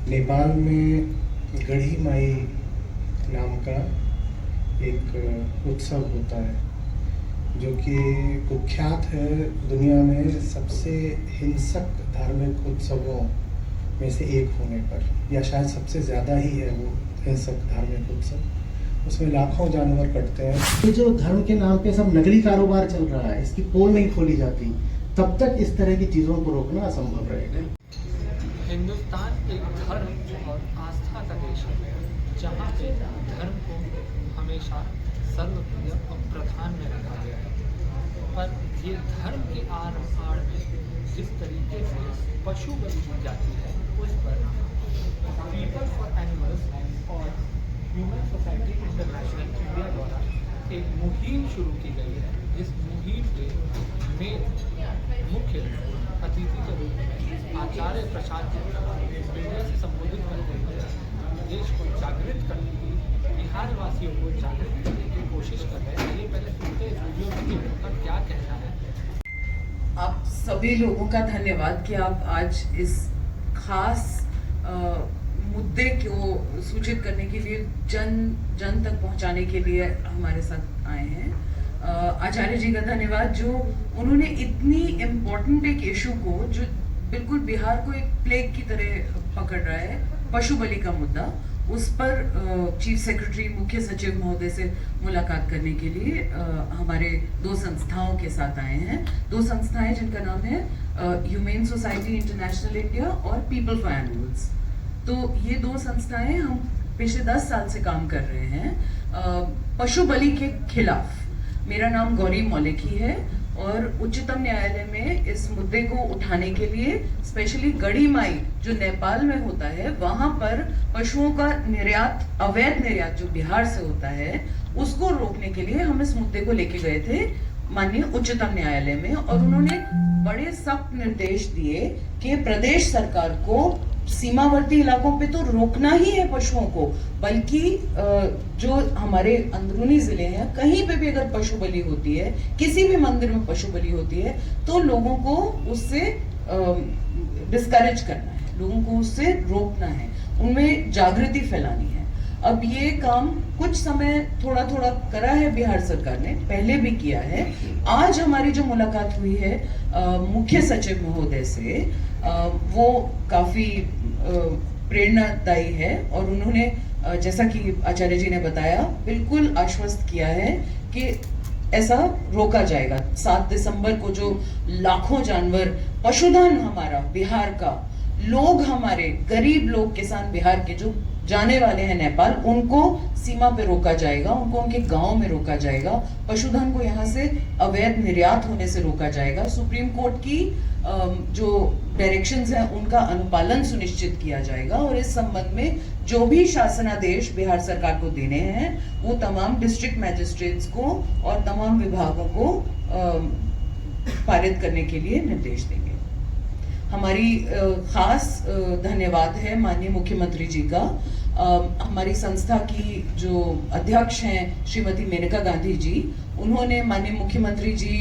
नेपाल में गढ़ी माई नाम का एक उत्सव होता है जो कि कुख्यात है दुनिया में सबसे हिंसक धार्मिक उत्सवों में से एक होने पर, या शायद सबसे ज़्यादा ही है वो हिंसक धार्मिक उत्सव। उसमें लाखों जानवर कटते हैं। ये जो धर्म के नाम पे सब नकली कारोबार चल रहा है, इसकी पोल नहीं खोली जाती, तब तक इस तरह की चीज़ों को रोकना असंभव रहेगा। हिंदुस्तान एक धर्म और आस्था का देश है, जहाँ पे धर्म को हमेशा सर्वप्रिय और प्रधान में रखा गया है। पर ये धर्म के आड़ में जिस तरीके से पशु बलि की जाती है, उस पर पीपल फॉर एनिमल्स और ह्यूमन सोसाइटी इंटरनेशनल इंडिया द्वारा एक मुहिम शुरू की गई है। इस मुहिम के में मुख्य अतिथि के रूप में आचार्य प्रसाद जी मीडिया से संबोधित करते हुए देश को जागृत करने की, बिहार वासियों को जागृत करने की कोशिश कर रहे हैं। ये पहले सुनते इस वीडियो में उनका क्या कहना है। आप सभी लोगों का धन्यवाद कि आप आज इस खास मुद्दे को सूचित करने के लिए जन तक पहुंचाने के लिए हमारे साथ आए हैं। आचार्य जी का धन्यवाद जो उन्होंने इतनी इम्पोर्टेंट एक इशू को, जो बिल्कुल बिहार को एक प्लेग की तरह पकड़ रहा है, पशु बलि का मुद्दा, उस पर चीफ सेक्रेटरी मुख्य सचिव महोदय से मुलाकात करने के लिए हमारे दो संस्थाओं के साथ आए हैं। दो संस्थाएं जिनका नाम है ह्यूमेन सोसाइटी इंटरनेशनल इंडिया और पीपल फॉर एनिमल्स। तो ये दो संस्थाएं हम पिछले 10 साल से काम कर रहे हैं पशु बलि के खिलाफ। मेरा नाम गौरी मौलिकी है और उच्चतम न्यायालय में इस मुद्दे को उठाने के लिए स्पेशली गढ़ी माई जो नेपाल में होता है, वहां पर पशुओं का निर्यात, अवैध निर्यात जो बिहार से होता है, उसको रोकने के लिए हम इस मुद्दे को लेके गए थे माननीय उच्चतम न्यायालय में। और उन्होंने बड़े सख्त निर्देश दिए कि प्रदेश सरकार को सीमावर्ती इलाकों पे तो रोकना ही है पशुओं को, बल्कि जो हमारे अंदरूनी जिले हैं, कहीं पे भी अगर पशु बलि होती है, किसी भी मंदिर में पशु बलि होती है, तो लोगों को उससे डिस्करेज करना है, लोगों को उससे रोकना है, उनमें जागृति फैलानी है। अब ये काम कुछ समय थोड़ा थोड़ा करा है बिहार सरकार ने, पहले भी किया है। आज हमारी जो मुलाकात हुई है मुख्य सचिव महोदय से, वो काफी प्रेरणादायी है और उन्होंने जैसा कि आचार्य जी ने बताया, बिल्कुल आश्वस्त किया है कि ऐसा रोका जाएगा। 7 दिसंबर को जो लाखों जानवर, पशुधन हमारा बिहार का, लोग हमारे गरीब लोग, किसान बिहार के जो जाने वाले हैं नेपाल, उनको सीमा पे रोका जाएगा, उनको उनके गांव में रोका जाएगा, पशुधन को यहाँ से अवैध निर्यात होने से रोका जाएगा। सुप्रीम कोर्ट की जो डायरेक्शंस हैं उनका अनुपालन सुनिश्चित किया जाएगा और इस संबंध में जो भी शासनादेश बिहार सरकार को देने हैं, वो तमाम डिस्ट्रिक्ट मैजिस्ट्रेट्स को और तमाम विभागों को पारित करने के लिए निर्देश देंगे। हमारी खास धन्यवाद है माननीय मुख्यमंत्री जी का। हमारी संस्था की जो अध्यक्ष हैं श्रीमती मेनका गांधी जी, उन्होंने माननीय मुख्यमंत्री जी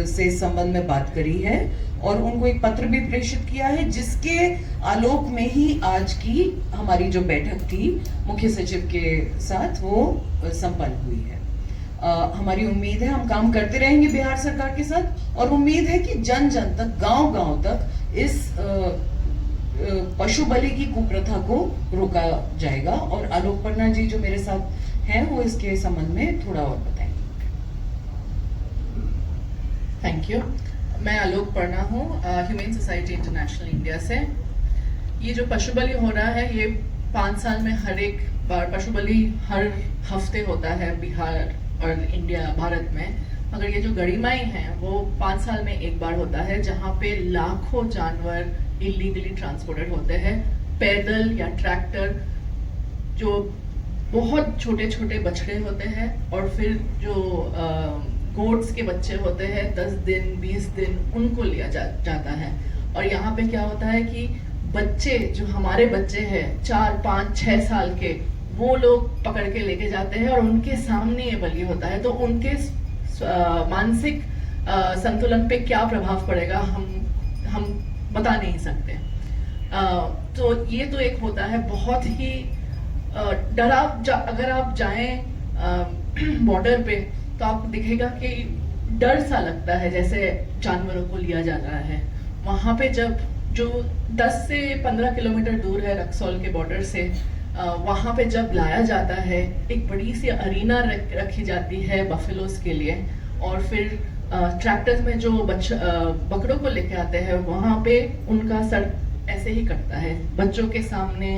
से इस संबंध में बात करी है और उनको एक पत्र भी प्रेषित किया है, जिसके आलोक में ही आज की हमारी जो बैठक थी मुख्य सचिव के साथ, वो संपन्न हुई है। हमारी उम्मीद है हम काम करते रहेंगे बिहार सरकार के साथ और उम्मीद है कि जन जन तक, गांव गांव तक इस पशु बलि की कुप्रथा को रोका जाएगा। और आलोक पर्णा जी जो मेरे साथ हैं, वो इसके संबंध में थोड़ा और बताएंगे। Thank you. मैं आलोक पर्णा हूँ ह्यूमेन सोसाइटी इंटरनेशनल इंडिया से। ये जो पशु बलि हो रहा है, ये 5 साल में हर एक बार पशु बलि हर हफ्ते होता है बिहार और इंडिया, भारत में। मगर ये जो गढ़ी माई है वो 5 साल में एक बार होता है, जहाँ पे लाखों जानवर इलीगली ट्रांसपोर्टेड होते हैं, पैदल या ट्रैक्टर। जो बहुत छोटे छोटे बछड़े होते हैं और फिर जो गोट्स के बच्चे होते हैं 10 दिन 20 दिन, उनको लिया जाता है। और यहाँ पे क्या होता है कि बच्चे, जो हमारे बच्चे हैं 4, 5, 6 साल के, वो लोग पकड़ के लेके जाते हैं और उनके सामने ये बलि होता है। तो उनके मानसिक संतुलन पे क्या प्रभाव पड़ेगा हम बता नहीं सकते। तो ये तो एक होता है बहुत ही अगर आप जाएं बॉर्डर पे तो आपको दिखेगा कि डर सा लगता है जैसे जानवरों को लिया जा रहा है। वहां पे जब जो 10 से 15 किलोमीटर दूर है रक्सौल के बॉर्डर से, वहां पे जब लाया जाता है, एक बड़ी सी अरीना रखी जाती है बफेलोज के लिए, और फिर ट्रैक्टर्स में जो बकरों को लेके आते हैं वहां पे उनका सर ऐसे ही कटता है, बच्चों के सामने,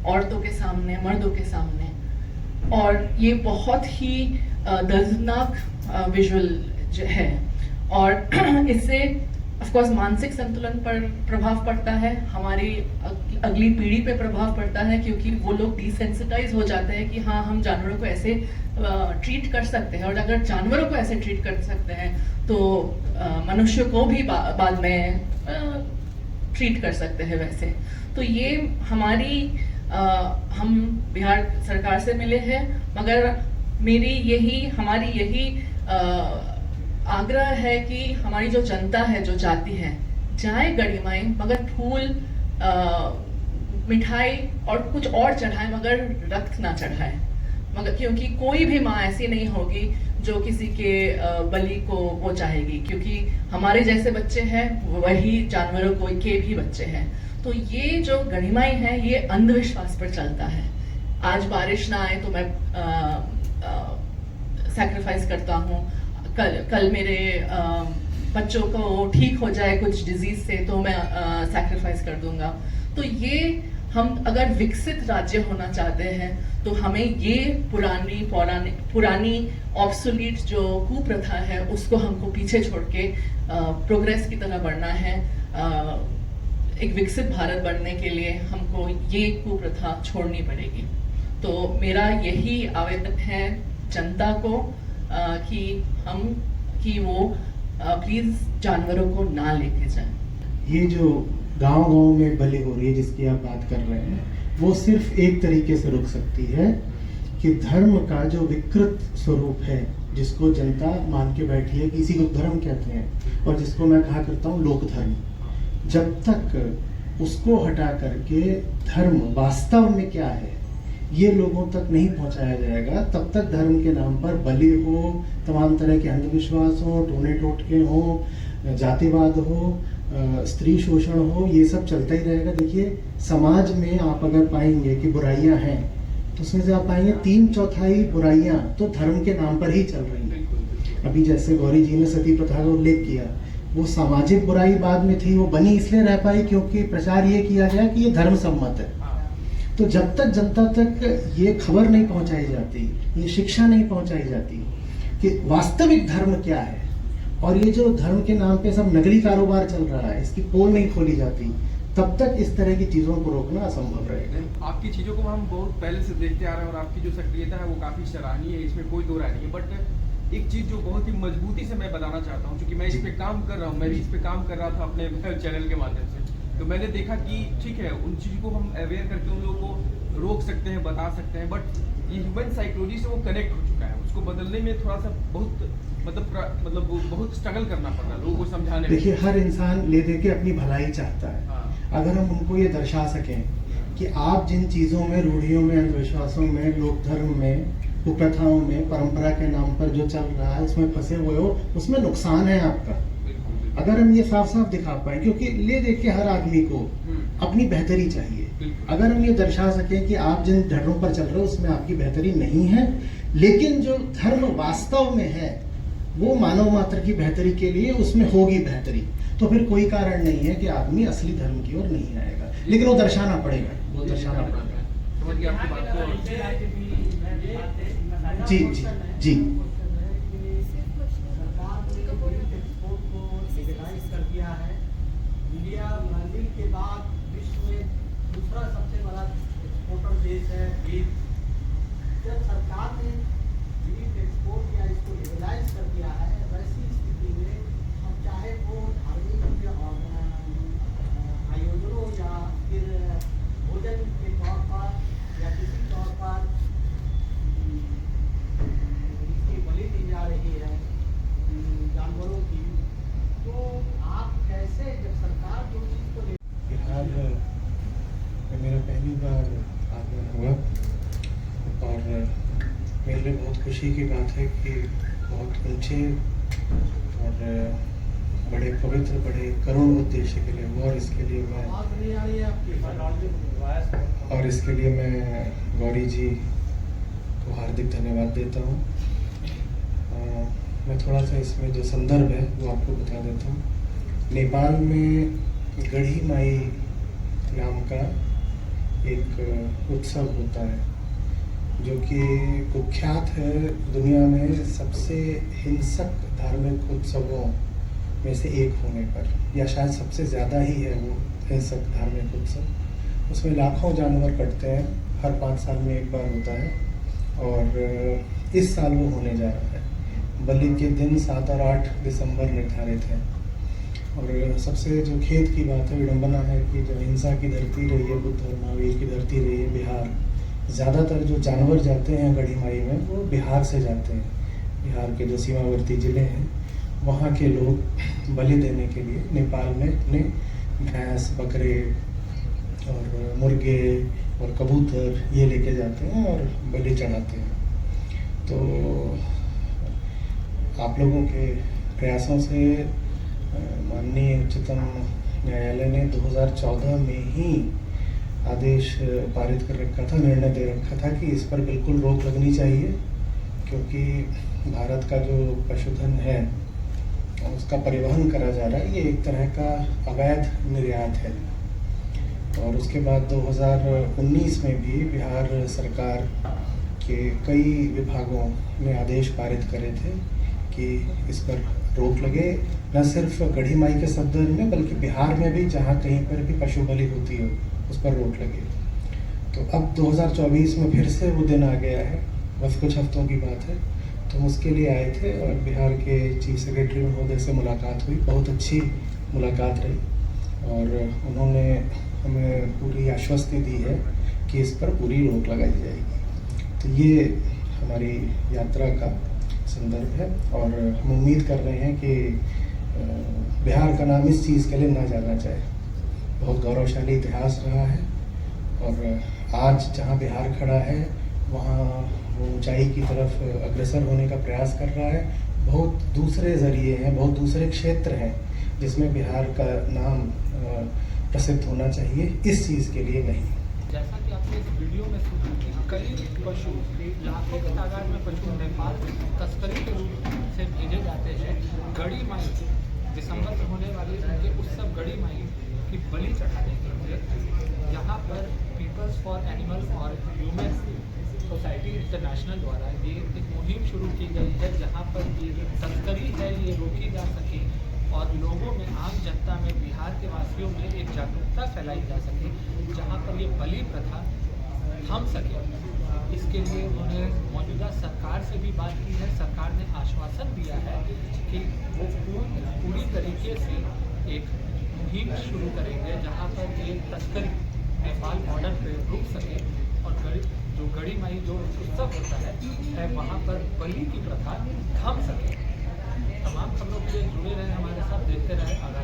औरतों के सामने, मर्दों के सामने। और ये बहुत ही दर्दनाक विजुअल है, और इससे ऑफ कोर्स मानसिक संतुलन पर प्रभाव पड़ता है, हमारी अगली पीढ़ी पे प्रभाव पड़ता है, क्योंकि वो लोग डिसेंसिटाइज हो जाते हैं कि हाँ हम जानवरों को ऐसे ट्रीट कर सकते हैं, और अगर जानवरों को ऐसे ट्रीट कर सकते हैं तो मनुष्य को भी बाद में ट्रीट कर सकते हैं वैसे। तो ये हम बिहार सरकार से मिले हैं, मगर हमारी यही आग्रह है कि हमारी जो जनता है, जो जाति है, जाए गढ़ीमाई, मगर फूल, मिठाई और कुछ और चढ़ाए, मगर रक्त ना चढ़ाए। मगर क्योंकि कोई भी माँ ऐसी नहीं होगी जो किसी के बलि को वो चाहेगी, क्योंकि हमारे जैसे बच्चे हैं वही जानवरों के भी बच्चे हैं। तो ये जो गढ़ीमाई है ये अंधविश्वास पर चलता है। आज बारिश ना आए तो मैं सैक्रिफाइस करता हूँ, कल मेरे बच्चों को ठीक हो जाए कुछ डिजीज से तो मैं सैक्रिफाइस कर दूंगा। तो ये हम अगर विकसित राज्य होना चाहते हैं तो हमें ये पुरानी ऑब्सोलीट जो कुप्रथा है उसको हमको पीछे छोड़ के प्रोग्रेस की तरह बढ़ना है। एक विकसित भारत बनने के लिए हमको ये कुप्रथा छोड़नी पड़ेगी। तो मेरा यही आवेदन है जनता को कि वो प्लीज जानवरों को ना लेके जाएं। ये जो गांव-गांव में बलि हो रही है जिसकी आप बात कर रहे हैं, वो सिर्फ एक तरीके से रुक सकती है कि धर्म का जो विकृत स्वरूप है, जिसको जनता मान के बैठी है कि इसी को धर्म कहते हैं, और जिसको मैं कहा करता हूँ लोक धर्म, जब तक उसको हटा करके धर्म वास्तव में क्या है ये लोगों तक नहीं पहुंचाया जाएगा, तब तक धर्म के नाम पर बलि हो, तमाम तरह के अंधविश्वास हो, टोने टोटके हो, जातिवाद हो, स्त्री शोषण हो, ये सब चलता ही रहेगा। देखिए समाज में आप अगर पाएंगे कि बुराइयां हैं तो उसमें से आप पाएंगे 3/4 बुराइयां तो धर्म के नाम पर ही चल रही हैं। अभी जैसे गौरी जी ने सती प्रथा का उल्लेख किया, वो सामाजिक बुराई बाद में थी, वो बनी इसलिए रह पाई क्योंकि प्रचार ये किया गया कि ये धर्म सम्मत है। तो जब तक जनता तक ये खबर नहीं पहुंचाई जाती, ये शिक्षा नहीं पहुंचाई जाती कि वास्तविक धर्म क्या है, और ये जो धर्म के नाम पे सब नगरी कारोबार चल रहा है, इसकी पोल नहीं खोली जाती, तब तक इस तरह की चीजों को रोकना असंभव रहेगा। आपकी चीजों को हम बहुत पहले से देखते आ रहे हैं और आपकी जो सक्रियता है वो काफी सराहनीय है, इसमें कोई दो राय नहीं है। बट एक चीज जो बहुत ही मजबूती से मैं बताना चाहता हूँ, क्योंकि मैं इस पे काम कर रहा हूँ, मैं भी इस पे काम कर रहा था अपने चैनल के माध्यम से, तो मैंने देखा कि ठीक है उन चीज़ को हम अवेयर करके उन लोगों को रोक सकते हैं, बता सकते हैं, बट ये ह्यूमन साइकोलॉजी से वो कनेक्ट हो चुका है, उसको बदलने में थोड़ा सा मतलब बहुत स्ट्रगल करना पड़ रहा है लोगों को समझाने। देखिए हर इंसान ले दे के अपनी भलाई चाहता है। हाँ। अगर हम उनको ये दर्शा सकें कि आप जिन चीज़ों में, रूढ़ियों में, अंधविश्वासों में, लोक धर्म में, कुप्रथाओं में, परंपरा के नाम पर जो चल रहा है उसमें फंसे हुए हो, उसमें नुकसान है आपका। अगर हम ये साफ साफ दिखा पाए, क्योंकि ले देख के हर आदमी को अपनी बेहतरी चाहिए, अगर हम ये दर्शा सकें कि आप जिन धर्मों पर चल रहे हो उसमें आपकी बेहतरी नहीं है, लेकिन जो धर्म वास्तव में है वो मानव मात्र की बेहतरी के लिए उसमें होगी बेहतरी, तो फिर कोई कारण नहीं है कि आदमी असली धर्म की ओर नहीं आएगा। लेकिन वो दर्शाना पड़ेगा, वो दर्शाना पड़ेगा। समझ गया आपकी बात को। जी जी जी इंडिया ब्राजील के बाद विश्व में दूसरा सबसे बड़ा एक्सपोर्टर देश है बीफ। जब सरकार ने बीफ एक्सपोर्ट या इसको लिबरलाइज कर दिया है, वैसी स्थिति में हम चाहे वो धार्मिक आयोजनों या फिर भोजन के तौर पर या किसी तौर पर इसकी बलि दी जा रही है जानवरों की, तो आप कैसे, जब सरकार जो चीज़ को फिलहाल आगमन हुआ और मेरे लिए बहुत खुशी की बात है कि बहुत ऊंचे और बड़े पवित्र, बड़े करुण उद्देश्य के लिए हुआ और इसके लिए मैं आवाज नहीं आ रही है आपकी। गौरी जी को हार्दिक धन्यवाद देता हूँ। मैं थोड़ा सा इसमें जो संदर्भ है वो आपको बता देता हूँ। नेपाल में गढ़ी माई नाम का एक उत्सव होता है जो कि कुख्यात है दुनिया में सबसे हिंसक धार्मिक उत्सवों में से एक होने पर, या शायद सबसे ज़्यादा ही है वो हिंसक धार्मिक उत्सव। उसमें लाखों जानवर कटते हैं, हर 5 साल में एक बार होता है और इस साल वो होने जा रहा है। बलि के दिन 7 और 8 दिसंबर निर्धारित है और सबसे जो खेद की बात है, विडंबना है कि जो हिंसा की धरती रही है, बुद्ध और महावीर की धरती रही है बिहार, ज़्यादातर जो जानवर जाते हैं गढ़ी माई में वो बिहार से जाते हैं। बिहार के जो सीमावर्ती ज़िले हैं वहाँ के लोग बलि देने के लिए नेपाल में अपने भैंस, बकरे और मुर्गे और कबूतर ये लेके जाते हैं और बलि चढ़ाते हैं। तो आप लोगों के प्रयासों से माननीय उच्चतम न्यायालय ने 2014 में ही आदेश पारित कर रखा था, निर्णय दे रखा था कि इस पर बिल्कुल रोक लगनी चाहिए, क्योंकि भारत का जो पशुधन है उसका परिवहन करा जा रहा है, ये एक तरह का अवैध निर्यात है। और उसके बाद 2019 में भी बिहार सरकार के कई विभागों ने आदेश पारित करे थे कि इस पर रोक लगे, न सिर्फ गढ़ी माई के सफदर में बल्कि बिहार में भी जहाँ कहीं पर भी पशु बलि होती हो उस पर रोक लगे। तो अब 2024 में फिर से वो दिन आ गया है, बस कुछ हफ्तों की बात है। तो हम उसके लिए आए थे और बिहार के चीफ सेक्रेटरी महोदय से मुलाकात हुई, बहुत अच्छी मुलाकात रही और उन्होंने हमें पूरी आश्वस्ति दी है कि इस पर पूरी रोक लगाई जाएगी। तो ये हमारी यात्रा का संदर्भ है और हम उम्मीद कर रहे हैं कि बिहार का नाम इस चीज़ के लिए ना जाना चाहे। बहुत गौरवशाली इतिहास रहा है और आज जहाँ बिहार खड़ा है वहाँ वो ऊंचाई की तरफ अग्रसर होने का प्रयास कर रहा है। बहुत दूसरे ज़रिए हैं, बहुत दूसरे क्षेत्र हैं जिसमें बिहार का नाम प्रसिद्ध होना चाहिए, इस चीज़ के लिए नहीं। जैसा कि आपने इस वीडियो में सुना कि कई पशु, लाखों की तादाद में पशु नेपाल तस्करी के रूप से भेजे जाते हैं गढ़ी माई, दिसंबर में होने वाली उनके उत्सव गढ़ी माई की बलि चढ़ाने के लिए। यहाँ पर पीपल्स फॉर एनिमल और ह्यूमन सोसाइटी इंटरनेशनल द्वारा ये एक मुहिम शुरू की गई है जहाँ पर ये जो तस्करी है ये रोकी जा सके और लोगों में, आम जनता में, बिहार के वासियों में एक जागरूकता फैलाई जा सके, जहाँ पर ये बलि प्रथा थम सके। इसके लिए उन्होंने मौजूदा सरकार से भी बात की है। सरकार ने आश्वासन दिया है कि वो पूरी तरीके से एक मुहिम शुरू करेंगे जहाँ पर ये तस्करी नेपाल बॉर्डर पे रुक सके और जो गढ़ी माई जो उत्सव होता है वहाँ पर बलि की प्रथा थम सके। तमाम खबरों के लिए जुड़े रहे, हमारे साथ देखते रहे आगामी।